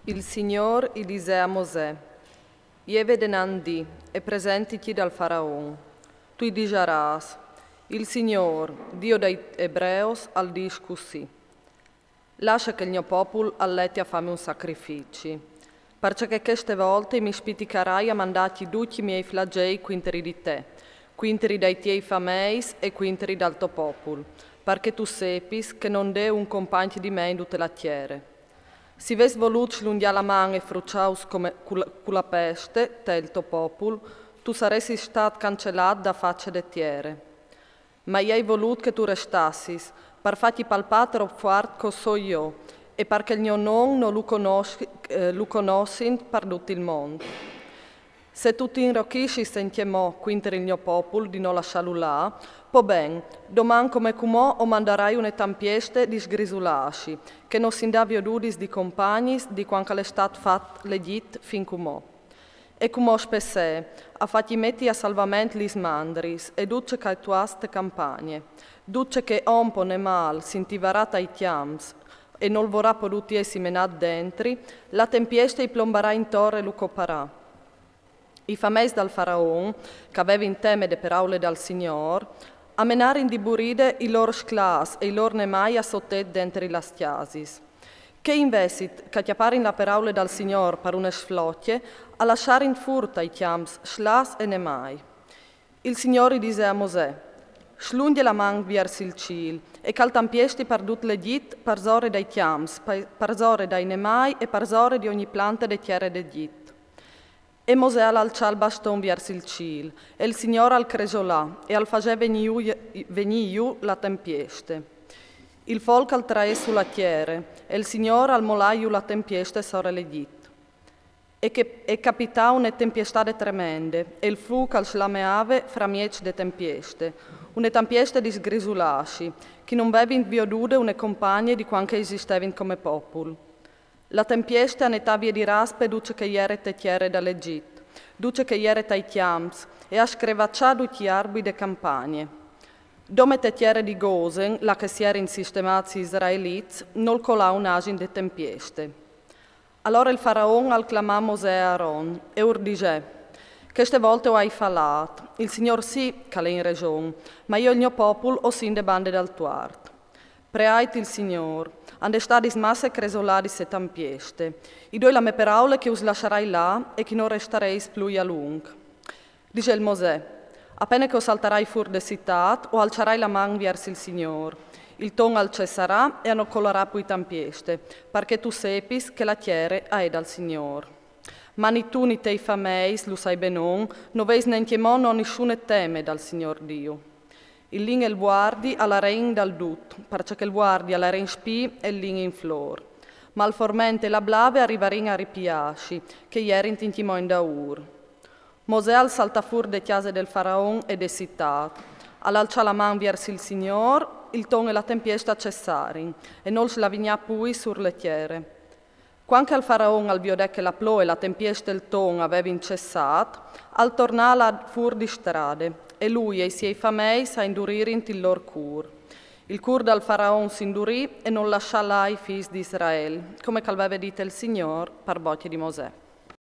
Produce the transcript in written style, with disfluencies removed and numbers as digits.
Il Signor disse a Mosè: Ieve denandì e presentiti dal Faraon. Tu diceras: Il Signor, Dio dei Ebreos, al dice così: Lascia che il mio popolo alletti a farmi un sacrificio, perché queste volte mi spiticarai a mandarti tutti i miei flagei quinteri di te, quinteri dai tuoi fameis e quinteri dal tuo popolo, perché tu sepis che non dè un compagno di me in tutte la terra. Si ves voluto slundia la mano e fruciaus come con la peste, te il tuo popolo, tu saresti stato cancellato da faccia de terra. Ma io hai voluto che tu restassis, per farti palpare troppo forte che so io, e perché il mio nome non lo conosci per tutto il mondo. Se tu ti inrocchisci sentiamo quinter il mio popolo di non lasciarlo là, po ben, domani come cumò o manderai una tempieste di sgrisulacci, che non si indà viodudis di compagni di quanto è stato fatto legit fin cumò. E cumò spessè, a farti metti a salvamento gli smandris, e duce che tu hast campagne, duce che ompo ne mal s'intivarà ai tiams, e non vorrà potuti essi menat dentri, la tempieste i plombarà in torre e lo coparà. I fameis dal Faraon, che aveva in teme de parole dal Signor, amenarin di buride i loro sclas e i loro nemai a sottet dentro la stiasis. Che investit, che chiapparin la parole dal Signor per una sflocchie, a lasciarin furta i chiams, sclas e nemai. Il Signore disse a Mosè: Slunghi la man verso il ciel, e caltampiesti per tutte le dit, per zore dai chiams, per zore dai nemai e per zore di ogni planta de terre de dit. E Mosè alzò il baston verso il ciel, e il Signore al cresolà, e al faceva venire la tempieste. Il folco al trae sulla terra, e il Signore al molaio la tempieste sopra le dit. E capità una tempiestade tremende, e il fuoco al slameave fra mieci de tempieste, una tempieste di sgrisulacci, che non avevano viodude una compagna di quanto esistevano come popolo. La tempieste anetà via di raspe duce che iere te tiere dall'Egitto, duce che iere tai chiams, e ha screvacciato gli arbi de campagne. Dome te tiere di Gosen, la che si era insistemati israeliti, non colà un asin de tempieste. Allora il Faraon al clamà Mosè e Aaron, e urdigè: Queste volte ho hai falat, il Signor sì che è in regione, ma io il mio popolo ho sin de bande dal tuart. Preait il Signor, ande stadis masse cresoladis e tampieste, i due la me paraule che us lascerai là e che non restareis più a lungo. Dice il Mosè: appena che o saltarai fur de citat, o alcerai la man verso il Signor. Il ton al cessarà e anocolarà poi tampieste, perché tu sepis che la terra è dal Signor. Ma ni tu ni tei fameis, lo sai benon, non veis neanche mono nessuno teme dal Signor Dio. Il lin e il guardi alla rein dal dut, perché il guardi alla rein spi e il lin in flor. Ma al formente la blave arrivarin a ripiasci, che ieri intintimò in daur. Mosè al saltafur de chiase del Faraon e de citat, all'alcia la man verso il Signor, il ton e la tempiesta cessarin, e non la vigna pui sur le tiere. Quanche al Faraon al viodè che la plo e la tempiesta e il ton avevin cessat, al tornala fur di strade, e lui e i suoi famei sa induririn il lor cur. Il cur dal Faraon s'indurì e non lascià là i figli di Israele, come calveve dite il Signor per bocche di Mosè.